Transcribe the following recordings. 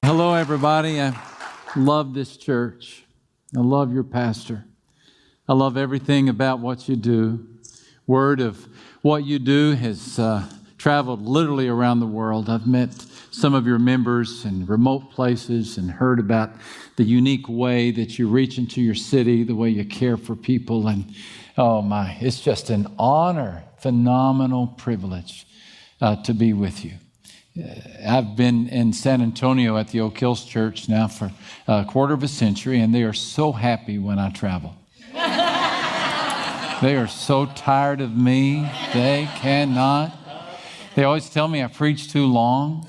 Hello, everybody. I love this church. I love your pastor. I love everything about what you do. Word of what you do has traveled literally around the world. I've met some of your members in remote places and heard about the unique way that you reach into your city, the way you care for people. And oh my, it's just an honor, phenomenal privilege to be with you. I've been in San Antonio at the Oak Hills Church now for a quarter of a century, and they are so happy when I travel. They are so tired of me. They cannot. They always tell me I preach too long.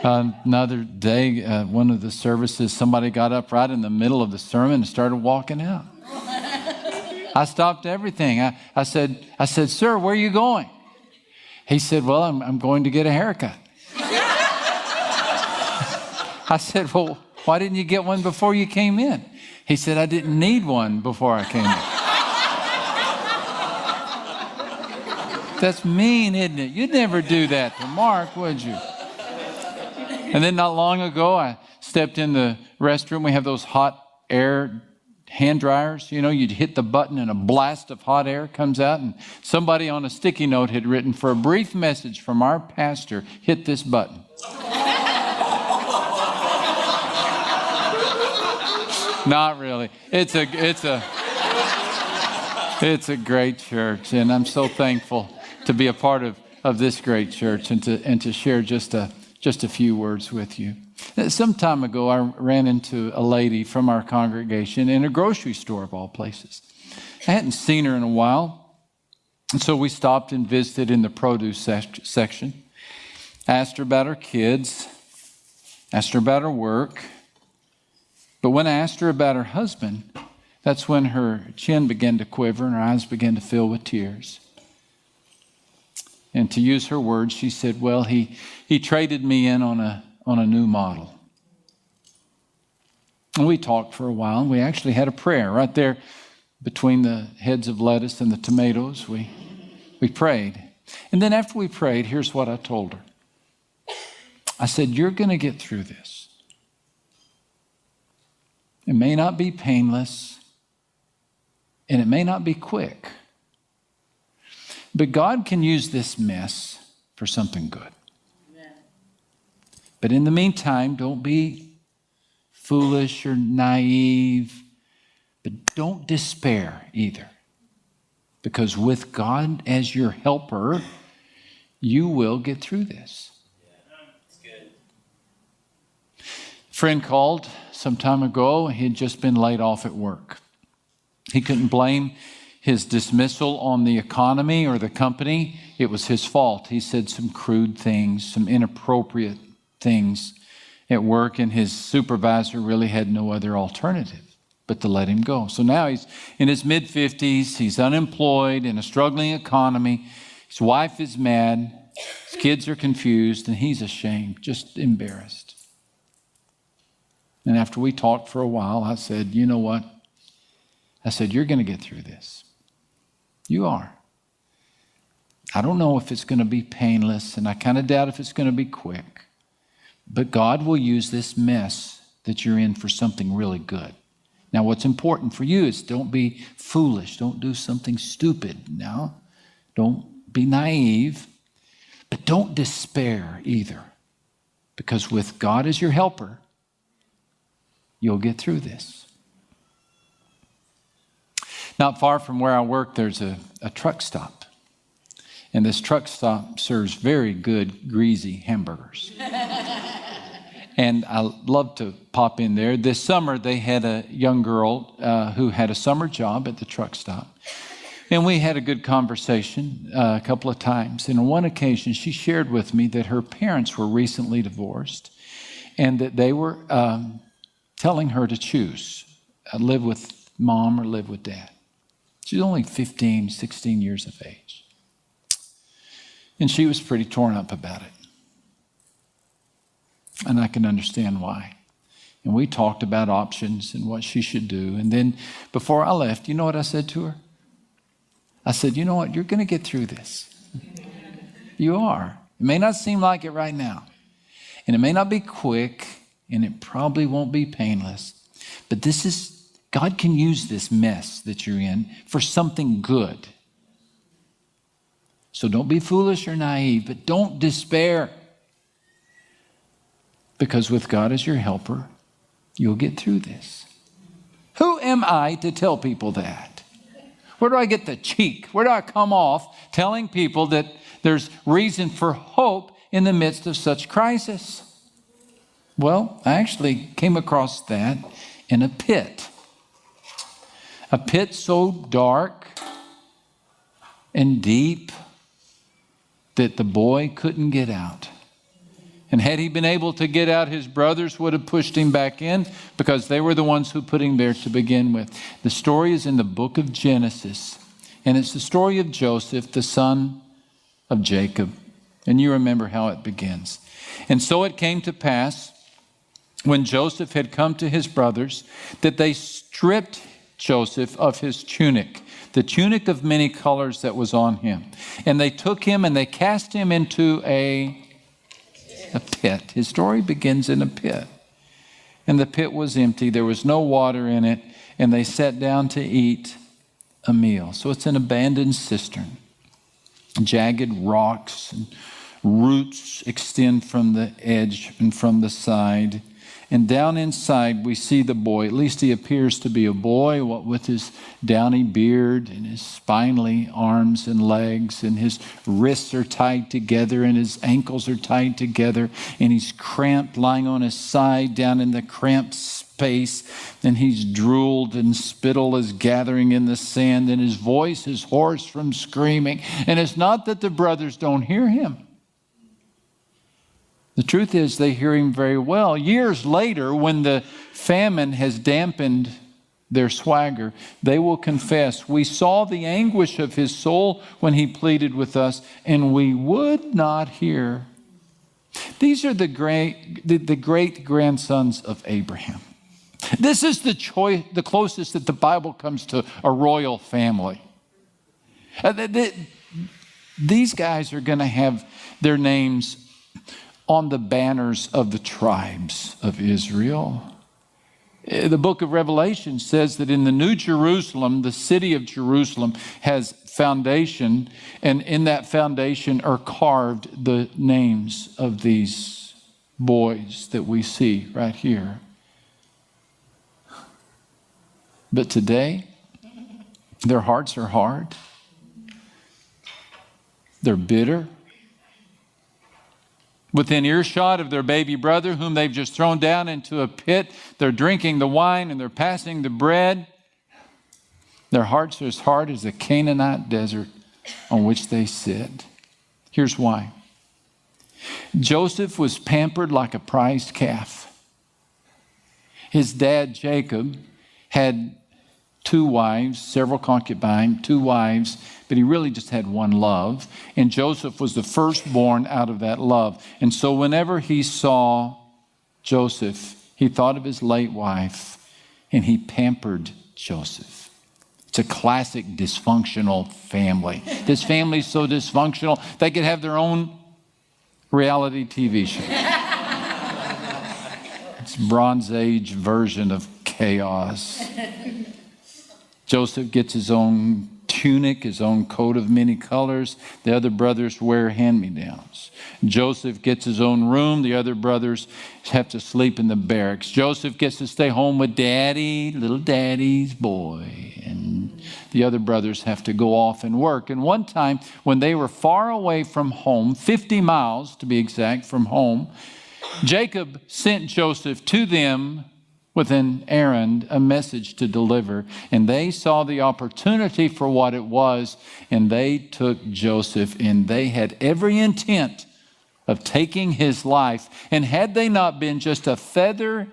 Another day, one of the services, somebody got up right in the middle of the sermon and started walking out. I stopped everything. I said, "Sir, where are you going?" He said, "Well, I'm going to get a haircut." I said, "Well, why didn't you get one before you came in?" He said, "I didn't need one before I came in." That's mean, isn't it? You'd never do that to Mark, would you? And then not long ago, I stepped in the restroom. We have those hot air hand dryers. You know, you'd hit the button and a blast of hot air comes out. And somebody on a sticky note had written, "For a brief message from our pastor, hit this button." Not really. It's a great church, and I'm so thankful to be a part of this great church and to share just a few words with you. Some time ago, I ran into a lady from our congregation in a grocery store of all places. I hadn't seen her in a while, and so we stopped and visited in the produce section. Asked her about her kids, asked her about her work. But when I asked her about her husband, that's when her chin began to quiver and her eyes began to fill with tears. And to use her words, she said, "Well, he traded me in on a new model." And we talked for a while, and we actually had a prayer right there between the heads of lettuce and the tomatoes. We prayed. And then after we prayed, here's what I told her. I said, "You're going to get through this. It may not be painless, and it may not be quick. But God can use this mess for something good. Amen. But in the meantime, don't be foolish or naive, but don't despair either. Because with God as your helper, you will get through this." Yeah, that's good. A friend called some time ago. He had just been laid off at work. He couldn't blame his dismissal on the economy or the company. It was his fault. He said some crude things, some inappropriate things at work, and his supervisor really had no other alternative but to let him go. So now he's in his mid-50s. He's unemployed in a struggling economy. His wife is mad. His kids are confused, and he's ashamed, just embarrassed. And after we talked for a while, I said, "You know what?" I said, "You're going to get through this. You are. I don't know if it's going to be painless, and I kind of doubt if it's going to be quick. But God will use this mess that you're in for something really good. Now, what's important for you is don't be foolish. Don't do something stupid. Now, don't be naive, but don't despair either. Because with God as your helper, you'll get through this." Not far from where I work, there's a truck stop. And this truck stop serves very good, greasy hamburgers. And I love to pop in there. This summer, they had a young girl who had a summer job at the truck stop. And we had a good conversation a couple of times. And on one occasion, she shared with me that her parents were recently divorced and that they were telling her to choose, live with mom or live with dad. She's only 15, 16 years of age. And she was pretty torn up about it. And I can understand why. And we talked about options and what she should do. And then before I left, you know what I said to her? I said, "You know what? You're going to get through this. You are. It may not seem like it right now. And it may not be quick. and it probably won't be painless. But God can use this mess that you're in for something good. So don't be foolish or naive, but don't despair. Because with God as your helper, you'll get through this. Who am I to tell people that? Where do I get the cheek? Where do I come off telling people that there's reason for hope in the midst of such crisis? Well, I actually came across that in a pit. A pit so dark and deep that the boy couldn't get out. And had he been able to get out, his brothers would have pushed him back in because they were the ones who put him there to begin with. The story is in the book of Genesis. And it's the story of Joseph, the son of Jacob. And you remember how it begins. And so it came to pass, when Joseph had come to his brothers, that they stripped Joseph of his tunic, the tunic of many colors that was on him. And they took him and they cast him into a pit. His story begins in a pit. And the pit was empty. There was no water in it. And they sat down to eat a meal. So it's an abandoned cistern. Jagged rocks and roots extend from the edge and from the side. And down inside we see the boy. At least he appears to be a boy, what with his downy beard and his spindly arms and legs, and his wrists are tied together and his ankles are tied together, and he's cramped, lying on his side down in the cramped space, and he's drooled and spittle is gathering in the sand, and his voice is hoarse from screaming. And it's not that the brothers don't hear him. The truth is, they hear him very well. Years later, when the famine has dampened their swagger, they will confess, "We saw the anguish of his soul when he pleaded with us, and we would not hear." These are the great grandsons of Abraham. This is the closest that the Bible comes to a royal family. These guys are going to have their names on the banners of the tribes of Israel. The book of Revelation says that in the New Jerusalem, the city of Jerusalem has foundation, and in that foundation are carved the names of these boys that we see right here. But today, their hearts are hard. They're bitter. Within earshot of their baby brother, whom they've just thrown down into a pit, they're drinking the wine and they're passing the bread. Their hearts are as hard as the Canaanite desert on which they sit. Here's why. Joseph was pampered like a prized calf. His dad, Jacob, had 2 wives, several concubines, 2 wives, but he really just had one love. And Joseph was the firstborn out of that love. And so whenever he saw Joseph, he thought of his late wife, and he pampered Joseph. It's a classic dysfunctional family. This family's so dysfunctional, they could have their own reality TV show. It's Bronze Age version of chaos. Joseph gets his own tunic, his own coat of many colors. The other brothers wear hand-me-downs. Joseph gets his own room. The other brothers have to sleep in the barracks. Joseph gets to stay home with daddy, little daddy's boy. And the other brothers have to go off and work. And one time when they were far away from home, 50 miles to be exact from home, Jacob sent Joseph to them with an errand, a message to deliver. And they saw the opportunity for what it was, and they took Joseph, and they had every intent of taking his life. And had they not been just a feather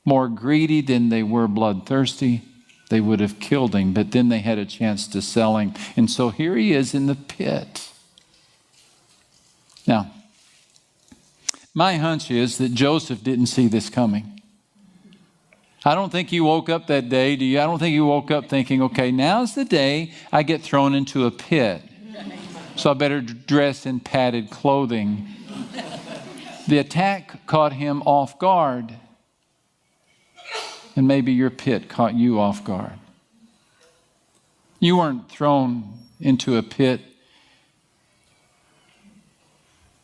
more greedy than they were bloodthirsty, they would have killed him. But then they had a chance to sell him. And so here he is in the pit. Now, my hunch is that Joseph didn't see this coming. I don't think he woke up that day, do you? I don't think he woke up thinking, okay, now's the day I get thrown into a pit. So I better dress in padded clothing. The attack caught him off guard. And maybe your pit caught you off guard. You weren't thrown into a pit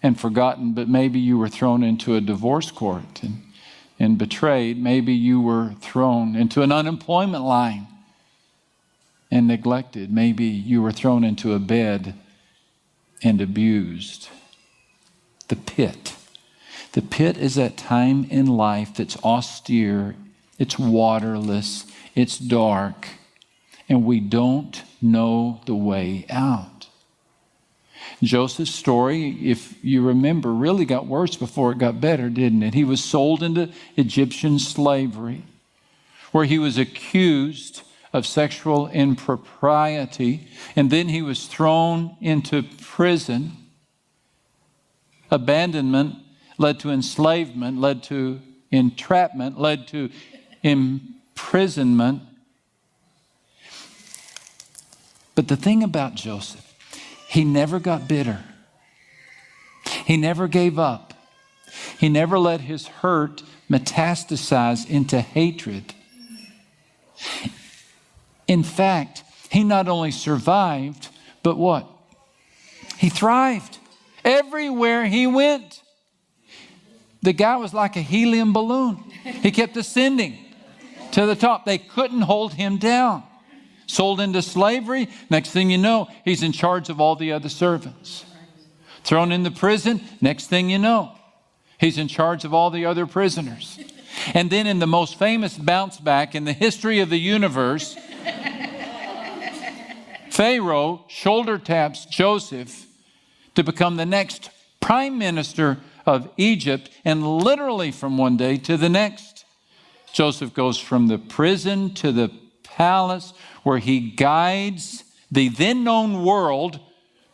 and forgotten, but maybe you were thrown into a divorce court and betrayed. Maybe you were thrown into an unemployment line and neglected. Maybe you were thrown into a bed and abused. The pit. The pit is that time in life that's austere, it's waterless, it's dark, and we don't know the way out. Joseph's story, if you remember, really got worse before it got better, didn't it? He was sold into Egyptian slavery, where he was accused of sexual impropriety, and then he was thrown into prison. Abandonment led to enslavement, led to entrapment, led to imprisonment. But the thing about Joseph, he never got bitter. He never gave up. He never let his hurt metastasize into hatred. In fact, he not only survived, but what? He thrived. Everywhere he went. The guy was like a helium balloon. He kept ascending to the top. They couldn't hold him down. Sold into slavery. Next thing you know, he's in charge of all the other servants. Thrown into prison. Next thing you know, he's in charge of all the other prisoners. And then in the most famous bounce back in the history of the universe, Pharaoh shoulder taps Joseph to become the next prime minister of Egypt. And literally from one day to the next, Joseph goes from the prison to the palace, where he guides the then known world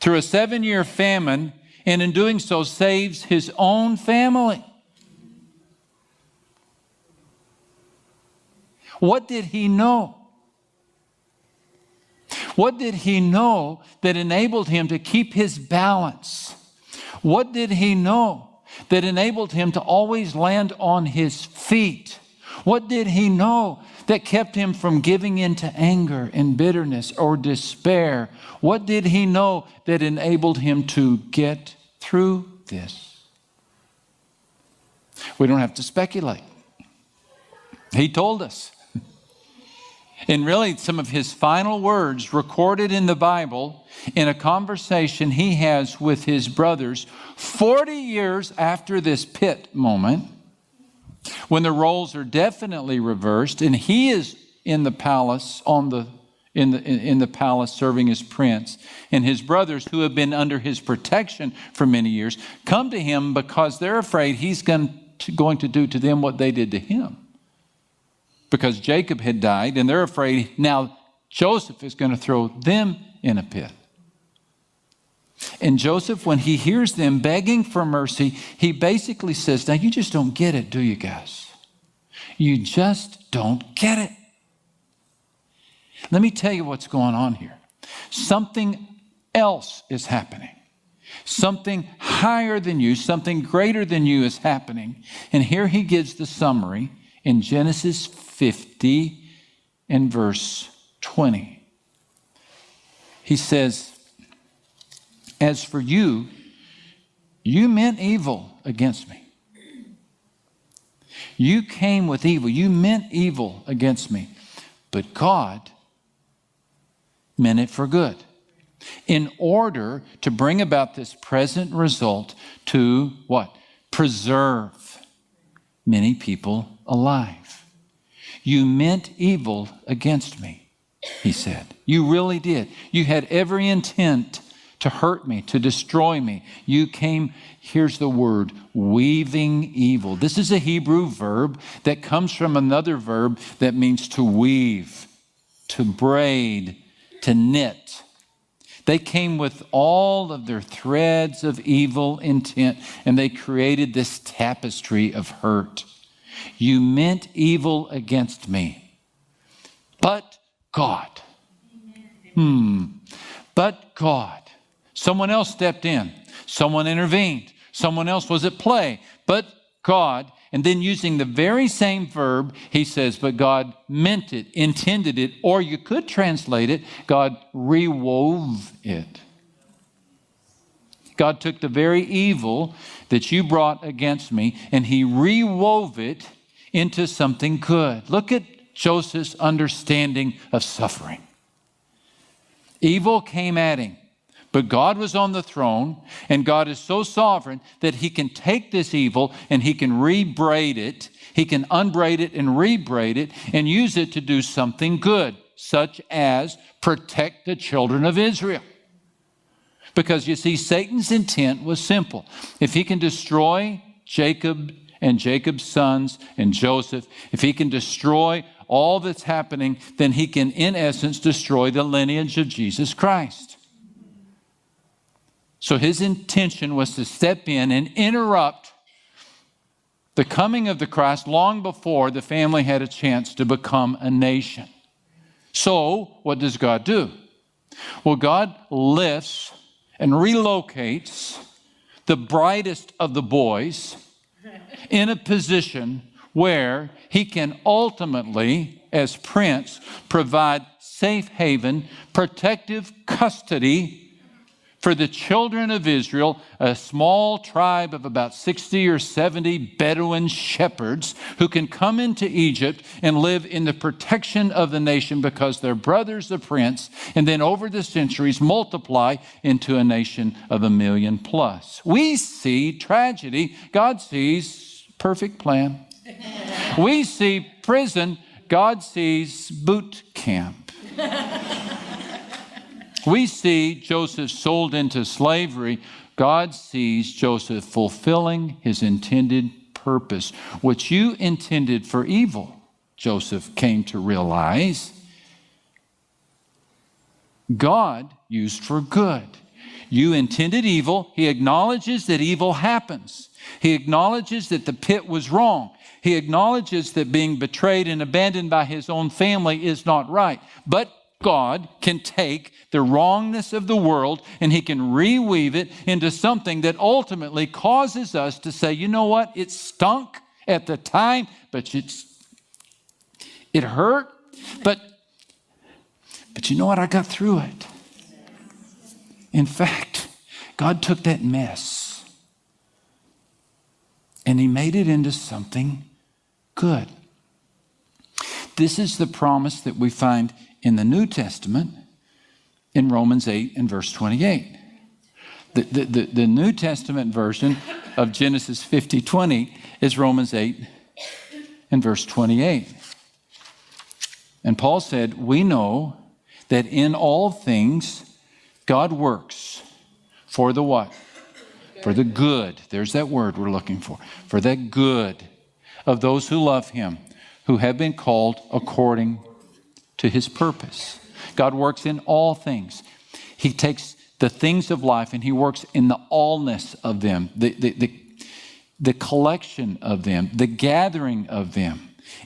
through a 7-year famine, and in doing so saves his own family. What did he know? What did he know that enabled him to keep his balance? What did he know that enabled him to always land on his feet? What did he know that kept him from giving in to anger and bitterness or despair? What did he know that enabled him to get through this? We don't have to speculate. He told us. And really, some of his final words recorded in the Bible in a conversation he has with his brothers 40 years after this pit moment, when the roles are definitely reversed, and he is in the palace in the palace serving as prince, and his brothers, who have been under his protection for many years, come to him because they're afraid he's going to do to them what they did to him. Because Jacob had died, and they're afraid now Joseph is going to throw them in a pit. And Joseph, when he hears them begging for mercy, he basically says, now you just don't get it, do you guys? You just don't get it. Let me tell you what's going on here. Something else is happening. Something higher than you, something greater than you is happening. And here he gives the summary in Genesis 50 and verse 20. He says, as for you, you meant evil against me. You came with evil. You meant evil against me. But God meant it for good, in order to bring about this present result to what? Preserve many people alive. You meant evil against me, he said. You really did. You had every intent to hurt me, to destroy me. You came, here's the word, weaving evil. This is a Hebrew verb that comes from another verb that means to weave, to braid, to knit. They came with all of their threads of evil intent, and they created this tapestry of hurt. You meant evil against me, but God. But God. Someone else stepped in. Someone intervened. Someone else was at play. But God, and then using the very same verb, he says, but God meant it, intended it, or you could translate it, God rewove it. God took the very evil that you brought against me, and he rewove it into something good. Look at Joseph's understanding of suffering. Evil came at him, but God was on the throne, and God is so sovereign that he can take this evil and he can rebraid it. He can unbraid it and rebraid it and use it to do something good, such as protect the children of Israel. Because you see, Satan's intent was simple. If he can destroy Jacob and Jacob's sons and Joseph, if he can destroy all that's happening, then he can, in essence, destroy the lineage of Jesus Christ. So his intention was to step in and interrupt the coming of the Christ long before the family had a chance to become a nation. So, what does God do? Well, God lifts and relocates the brightest of the boys in a position where he can ultimately, as prince, provide safe haven, protective custody for the children of Israel, a small tribe of about 60 or 70 Bedouin shepherds who can come into Egypt and live in the protection of the nation because their brother's the prince, and then over the centuries multiply into a nation of 1 million plus. We see tragedy. God sees perfect plan. We see prison. God sees boot camp. We see Joseph sold into slavery. God sees Joseph fulfilling his intended purpose. What you intended for evil, Joseph came to realize, God used for good. You intended evil. He acknowledges that evil happens. He acknowledges that the pit was wrong. He acknowledges that being betrayed and abandoned by his own family is not right. But God can take the wrongness of the world and he can reweave it into something that ultimately causes us to say, you know what? It stunk at the time, but it hurt. But you know what? I got through it. In fact, God took that mess and he made it into something good. This is the promise that we find in the New Testament in Romans 8 and verse 28. The New Testament version of Genesis 50:20 is Romans 8 and verse 28. And Paul said, we know that in all things God works for the what? For the good. There's that word we're looking for. For the good of those who love him, who have been called according to his purpose. God works in all things. He takes the things of life and he works in the allness of them, the collection of them, the gathering of them.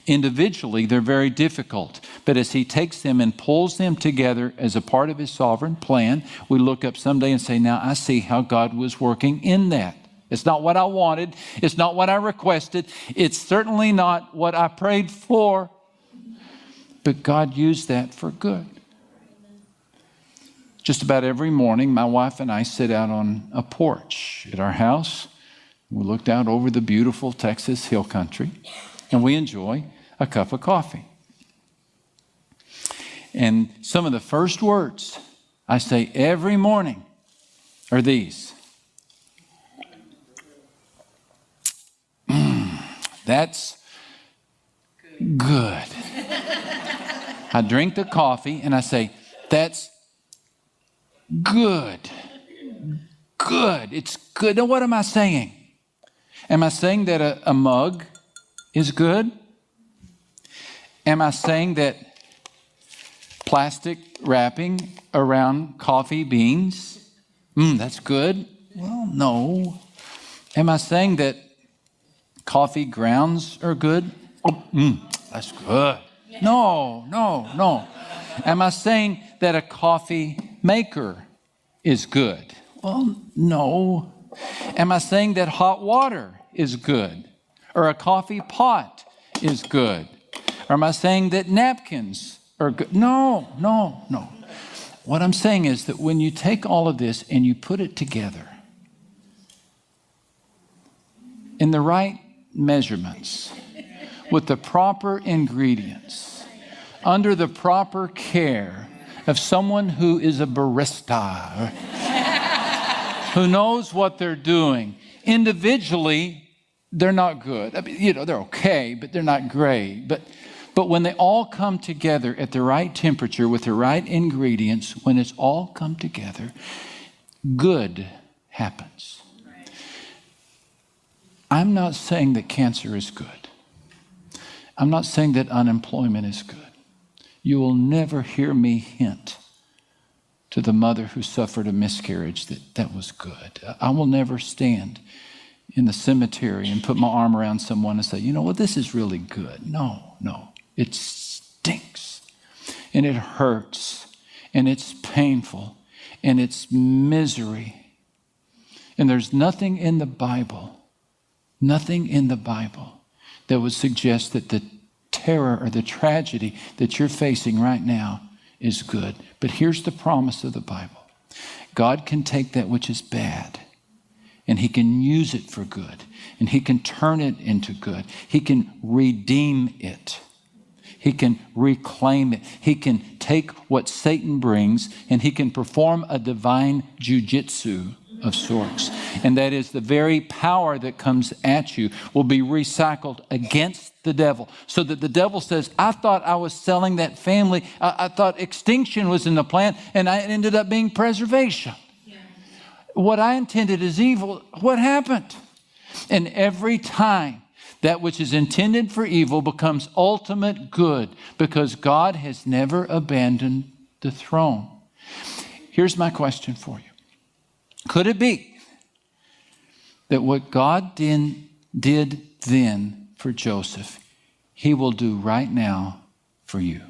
Individually, they're very difficult. But as he takes them and pulls them together as a part of his sovereign plan, we look up someday and say, now I see how God was working in that. It's not what I wanted. It's not what I requested. It's certainly not what I prayed for. But God used that for good. Just about every morning, my wife and I sit out on a porch at our house. We looked out over the beautiful Texas hill country, and we enjoy a cup of coffee. And some of the first words I say every morning are these. That's good. I drink the coffee and I say, that's good. Good. It's good. Now, what am I saying? Am I saying that a mug is good? Am I saying that plastic wrapping around coffee beans, that's good? Well, no. Am I saying that coffee grounds are good? That's good. No. Am I saying that a coffee maker is good? Well, no. Am I saying that hot water is good? Or a coffee pot is good? Or am I saying that napkins are good? No. What I'm saying is that when you take all of this and you put it together in the right measurements, with the proper ingredients, under the proper care of someone who is a barista, who knows what they're doing. Individually, they're not good. I mean, they're okay, but they're not great. But when they all come together at the right temperature with the right ingredients, when it's all come together, good happens. I'm not saying that cancer is good. I'm not saying that unemployment is good. You will never hear me hint to the mother who suffered a miscarriage that was good. I will never stand in the cemetery and put my arm around someone and say, this is really good. No. It stinks, and it hurts, and it's painful, and it's misery. And there's nothing in the Bible that would suggest that the terror or the tragedy that you're facing right now is good. But here's the promise of the Bible. God can take that which is bad, and he can use it for good, and he can turn it into good. He can redeem it. He can reclaim it. He can take what Satan brings, and he can perform a divine jujitsu of sorts. And that is the very power that comes at you will be recycled against the devil. So that the devil says, I thought I was selling that family. I thought extinction was in the plan, and I ended up being preservation. Yeah. What I intended as evil, what happened? And every time that which is intended for evil becomes ultimate good, because God has never abandoned the throne. Here's my question for you. Could it be that what God did then for Joseph, he will do right now for you?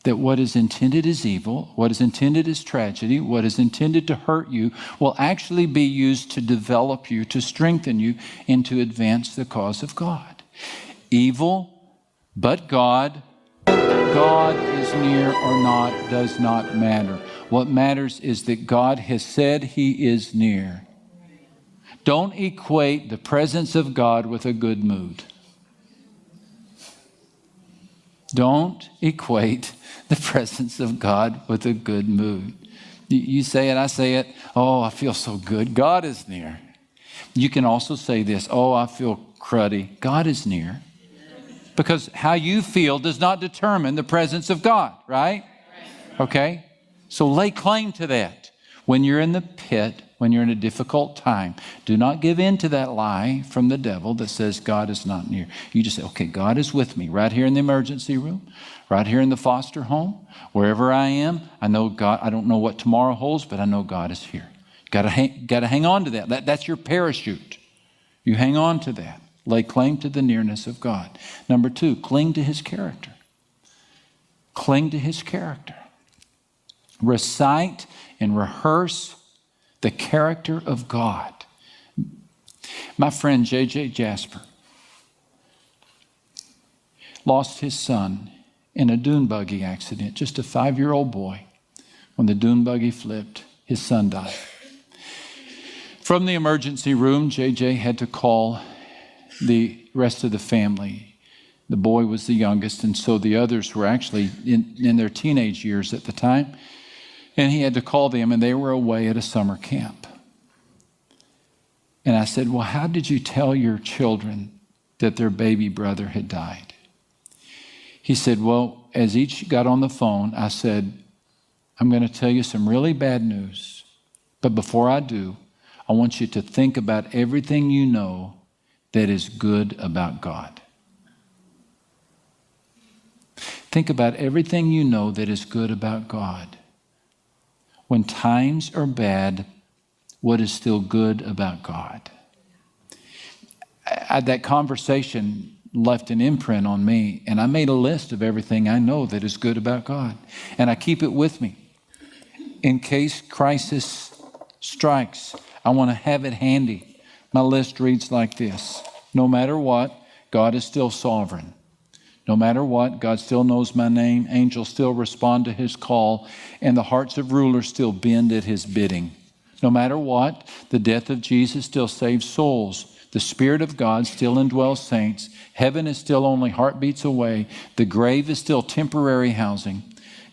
That what is intended as evil, what is intended as tragedy, what is intended to hurt you will actually be used to develop you, to strengthen you, and to advance the cause of God. Evil, but God is near or not does not matter. What matters is that God has said he is near. Don't equate the presence of God with a good mood. Don't equate the presence of God with a good mood. You say it, I say it. Oh, I feel so good. God is near. You can also say this. Oh, I feel cruddy. God is near. Because how you feel does not determine the presence of God, right? Okay? So lay claim to that. When you're in the pit, when you're in a difficult time, do not give in to that lie from the devil that says God is not near. You just say, okay, God is with me right here in the emergency room, right here in the foster home, wherever I am. I know God. I don't know what tomorrow holds, but I know God is here. Got to hang on to that. That's your parachute. You hang on to that. Lay claim to the nearness of God. Number 2, cling to his character. Cling to his character. Recite and rehearse the character of God. My friend J.J. Jasper lost his son in a dune buggy accident, just a 5-year-old boy. When the dune buggy flipped, his son died. From the emergency room, J.J. had to call the rest of the family. The boy was the youngest, and so the others were actually in their teenage years at the time. And he had to call them, and they were away at a summer camp. And I said, well, how did you tell your children that their baby brother had died? He said, well, as each got on the phone, I said, I'm going to tell you some really bad news. But before I do, I want you to think about everything you know that is good about God. Think about everything you know that is good about God. When times are bad, what is still good about God? That conversation left an imprint on me, and I made a list of everything I know that is good about God. And I keep it with me. In case crisis strikes, I want to have it handy. My list reads like this. No matter what, God is still sovereign. No matter what, God still knows my name. Angels still respond to his call. And the hearts of rulers still bend at his bidding. No matter what, the death of Jesus still saves souls. The Spirit of God still indwells saints. Heaven is still only heartbeats away. The grave is still temporary housing.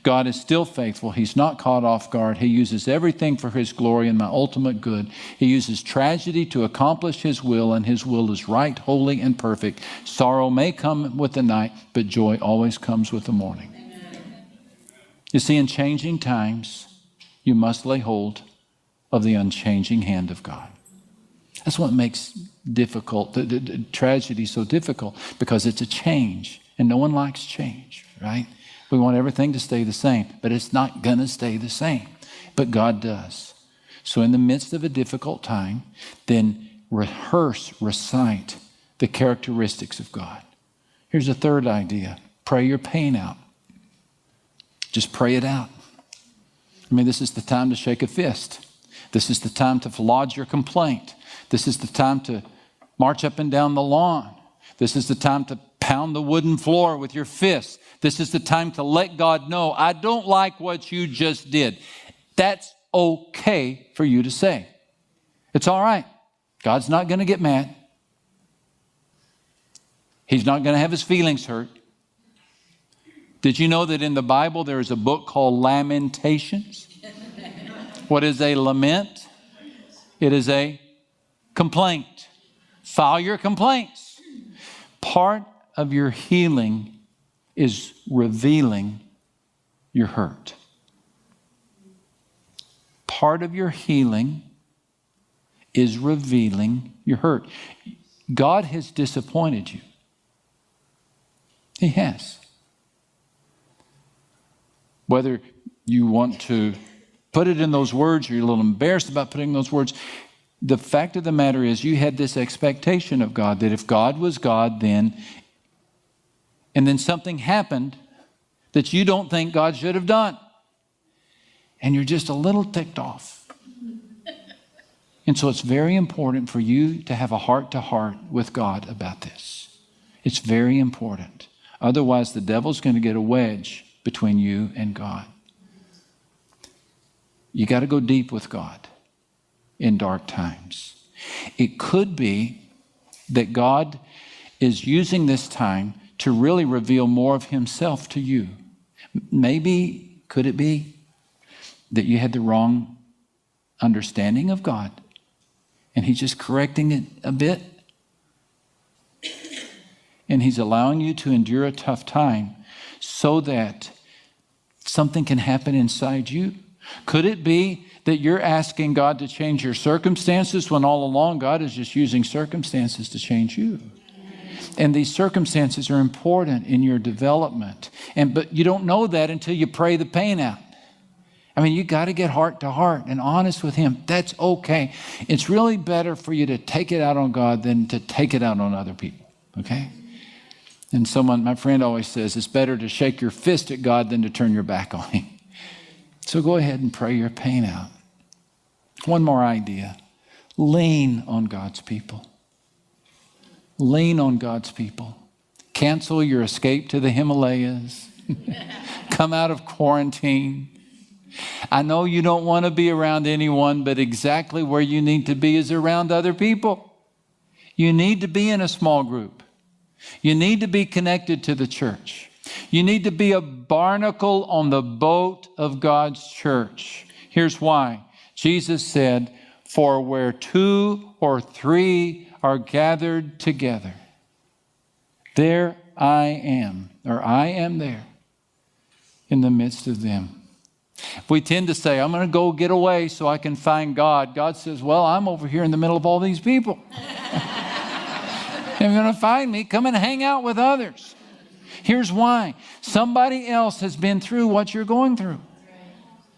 God is still faithful. He's not caught off guard. He uses everything for his glory and my ultimate good. He uses tragedy to accomplish his will, and his will is right, holy, and perfect. Sorrow may come with the night, but joy always comes with the morning. Amen. You see, in changing times, you must lay hold of the unchanging hand of God. That's what makes the tragedy so difficult, because it's a change, and no one likes change, right? We want everything to stay the same, but it's not going to stay the same. But God does. So in the midst of a difficult time, then recite the characteristics of God. Here's a third idea. Pray your pain out. Just pray it out. I mean, this is the time to shake a fist. This is the time to lodge your complaint. This is the time to march up and down the lawn. This is the time to pound the wooden floor with your fists. This is the time to let God know, I don't like what you just did. That's okay for you to say. It's all right. God's not going to get mad. He's not going to have his feelings hurt. Did you know that in the Bible there is a book called Lamentations? What is a lament? It is a complaint. File your complaints. Part of your healing is revealing your hurt. Part of your healing is revealing your hurt. God has disappointed you. He has. Whether you want to put it in those words or you're a little embarrassed about putting those words, the fact of the matter is you had this expectation of God that if God was God then, and then something happened that you don't think God should have done. And you're just a little ticked off. And so it's very important for you to have a heart-to-heart with God about this. It's very important. Otherwise, the devil's going to get a wedge between you and God. You got to go deep with God in dark times. It could be that God is using this time to really reveal more of himself to you. Maybe, could it be that you had the wrong understanding of God and he's just correcting it a bit? And he's allowing you to endure a tough time so that something can happen inside you. Could it be that you're asking God to change your circumstances when all along God is just using circumstances to change you? And these circumstances are important in your development. But you don't know that until you pray the pain out. I mean, you got to get heart to heart and honest with him. That's okay. It's really better for you to take it out on God than to take it out on other people. Okay? And my friend always says, it's better to shake your fist at God than to turn your back on him. So go ahead and pray your pain out. One more idea. Lean on God's people. Lean on God's people. Cancel your escape to the Himalayas. Come out of quarantine. I know you don't want to be around anyone, but exactly where you need to be is around other people. You need to be in a small group. You need to be connected to the church. You need to be a barnacle on the boat of God's church. Here's why. Jesus said, for where 2 or 3 are gathered together, there I am, or I am there in the midst of them. We tend to say, I'm going to go get away so I can find God. God says, well, I'm over here in the middle of all these people. If you're going to find me, come and hang out with others. Here's why. Somebody else has been through what you're going through.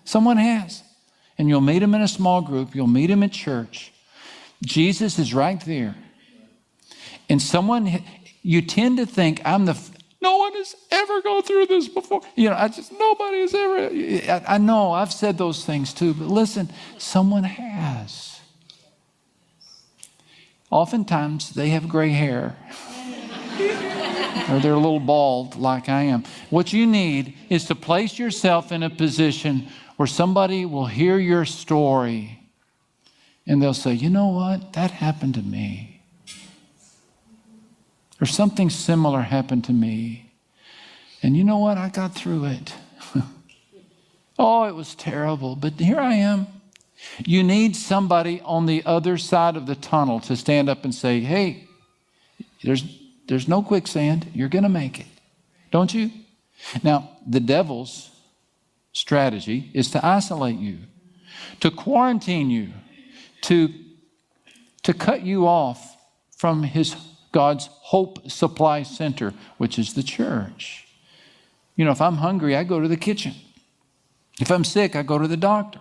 Someone has. And you'll meet them in a small group. You'll meet them at church. Jesus is right there. And you tend to think, no one has ever gone through this before. Nobody has ever. I know, I've said those things too. But listen, someone has. Oftentimes, they have gray hair. Or they're a little bald like I am. What you need is to place yourself in a position where somebody will hear your story and they'll say, you know what? That happened to me. Or something similar happened to me. And you know what? I got through it. Oh, it was terrible, but here I am. You need somebody on the other side of the tunnel to stand up and say, hey, there's no quicksand. You're going to make it. Don't you? Now, the devil's strategy is to isolate you, to quarantine you, to cut you off from God's hope supply center, which is the church. You know, if I'm hungry, I go to the kitchen. If I'm sick, I go to the doctor.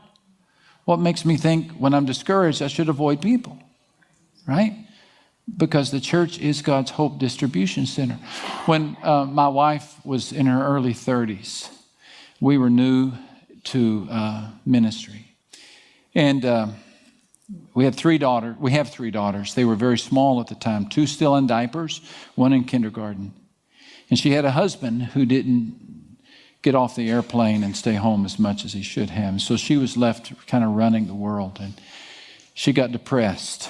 What makes me think when I'm discouraged, I should avoid people, right? Because the church is God's hope distribution center. When my wife was in her early 30s, we were new to ministry. And we have three daughters. They were very small at the time, 2 still in diapers, 1 in kindergarten. And she had a husband who didn't get off the airplane and stay home as much as he should have. And so she was left kind of running the world. And she got depressed.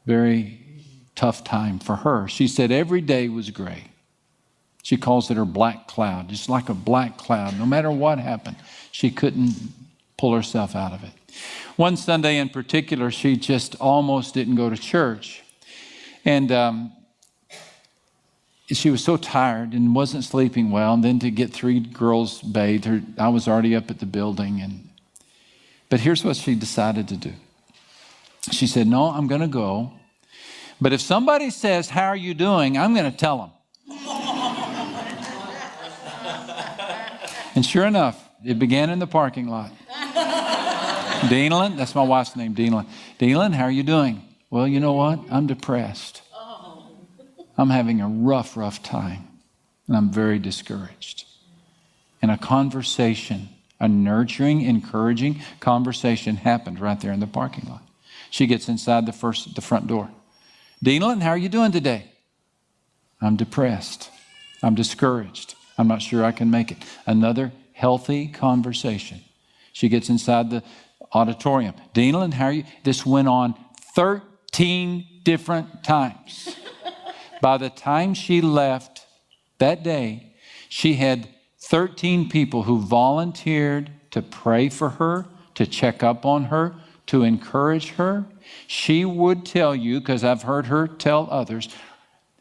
Very tough time for her. She said every day was gray. She calls it her black cloud. Just like a black cloud. No matter what happened, she couldn't pull herself out of it. One Sunday in particular, she just almost didn't go to church. And she was so tired and wasn't sleeping well. And then to get 3 girls bathed, I was already up at the building. But here's what she decided to do. She said, no, I'm going to go. But if somebody says, how are you doing? I'm going to tell them. And sure enough, it began in the parking lot. Deanlin, that's my wife's name, Deanlin. Deanlin, how are you doing? Well, you know what? I'm depressed. I'm having a rough time. And I'm very discouraged. And a conversation, a nurturing, encouraging conversation happened right there in the parking lot. She gets inside the front door. Deanlin, how are you doing today? I'm depressed. I'm discouraged. I'm not sure I can make it. Another healthy conversation. She gets inside the auditorium. Deanlin, how are you? This went on 13 different times. By the time she left that day, she had 13 people who volunteered to pray for her, to check up on her, to encourage her. She would tell you, because I've heard her tell others,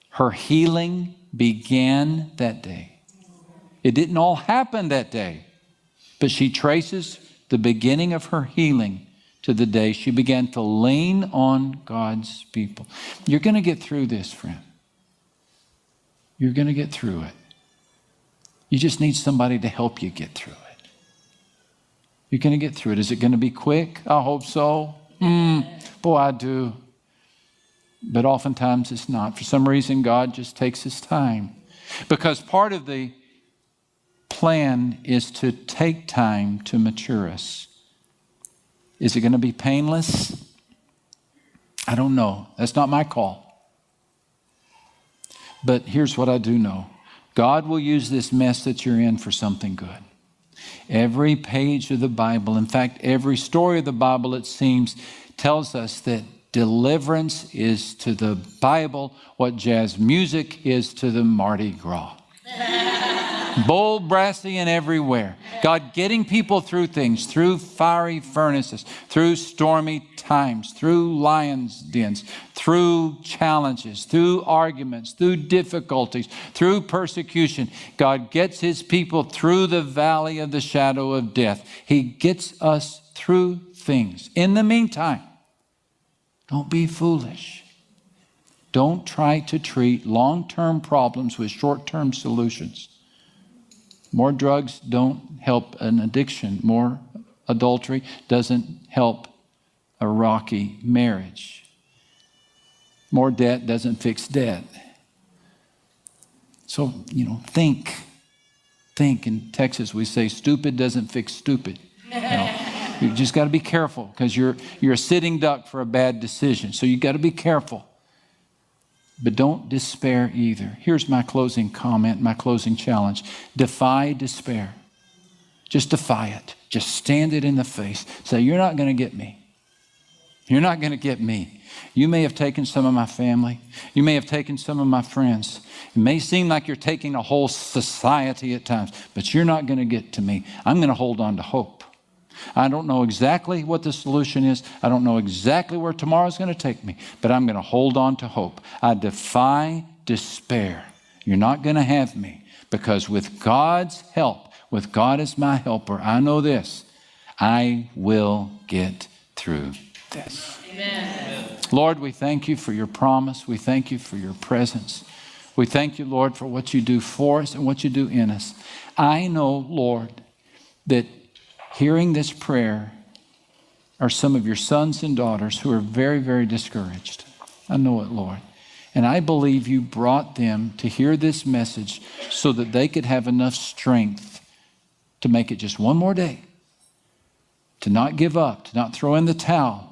her healing began that day. It didn't all happen that day, but she traces the beginning of her healing to the day she began to lean on God's people. You're going to get through this, friend. You're going to get through it. You just need somebody to help you get through it. You're going to get through it. Is it going to be quick? I hope so. Boy, I do. But oftentimes it's not. For some reason, God just takes his time. Because part of the plan is to take time to mature us. Is it going to be painless? I don't know. That's not my call. But here's what I do know. God will use this mess that you're in for something good. Every page of the Bible, in fact, every story of the Bible, it seems, tells us that deliverance is to the Bible what jazz music is to the Mardi Gras. Bold, brassy, and everywhere. God getting people through things, through fiery furnaces, through stormy times, through lions' dens, through challenges, through arguments, through difficulties, through persecution. God gets his people through the valley of the shadow of death. He gets us through things. In the meantime, don't be foolish. Don't try to treat long-term problems with short-term solutions. More drugs don't help an addiction. More adultery doesn't help a rocky marriage. More debt doesn't fix debt. So, think. In Texas, we say stupid doesn't fix stupid. You just got to be careful because you're a sitting duck for a bad decision. So you got to be careful. but don't despair either. Here's my closing comment, my closing challenge. Defy despair. Just defy it. Just stand it in the face. Say, you're not going to get me. You're not going to get me. You may have taken some of my family. You may have taken some of my friends. It may seem like you're taking a whole society at times, but you're not going to get to me. I'm going to hold on to hope. I don't know exactly what the solution is. I don't know exactly where tomorrow's going to take me, but I'm going to hold on to hope. I defy despair. You're not going to have me, because with God's help, with God as my helper, I know this: I will get through this. Amen. Lord, we thank you for your promise. We thank you for your presence. We thank you, Lord, for what you do for us and what you do in us. I know, Lord, that hearing this prayer are some of your sons and daughters who are very, very discouraged. I know it, Lord. And I believe you brought them to hear this message so that they could have enough strength to make it just one more day, to not give up, to not throw in the towel.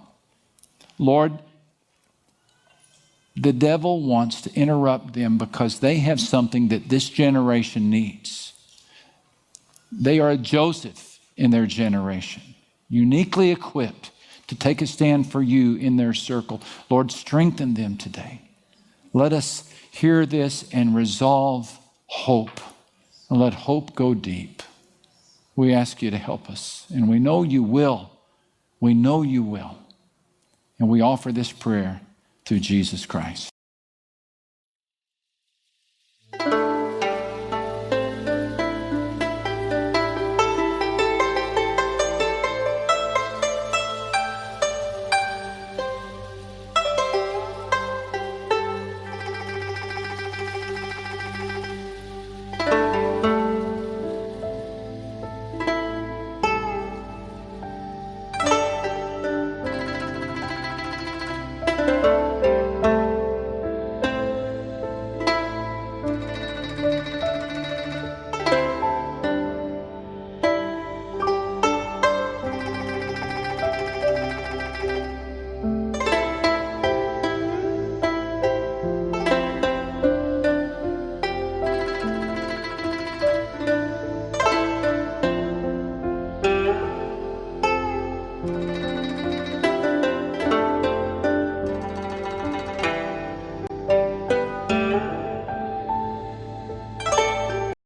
Lord, the devil wants to interrupt them because they have something that this generation needs. They are a Joseph in their generation, uniquely equipped to take a stand for you in their circle. Lord, strengthen them today. Let us hear this and resolve hope, and let hope go deep. We ask you to help us, and we know you will. We know you will. And we offer this prayer through Jesus Christ.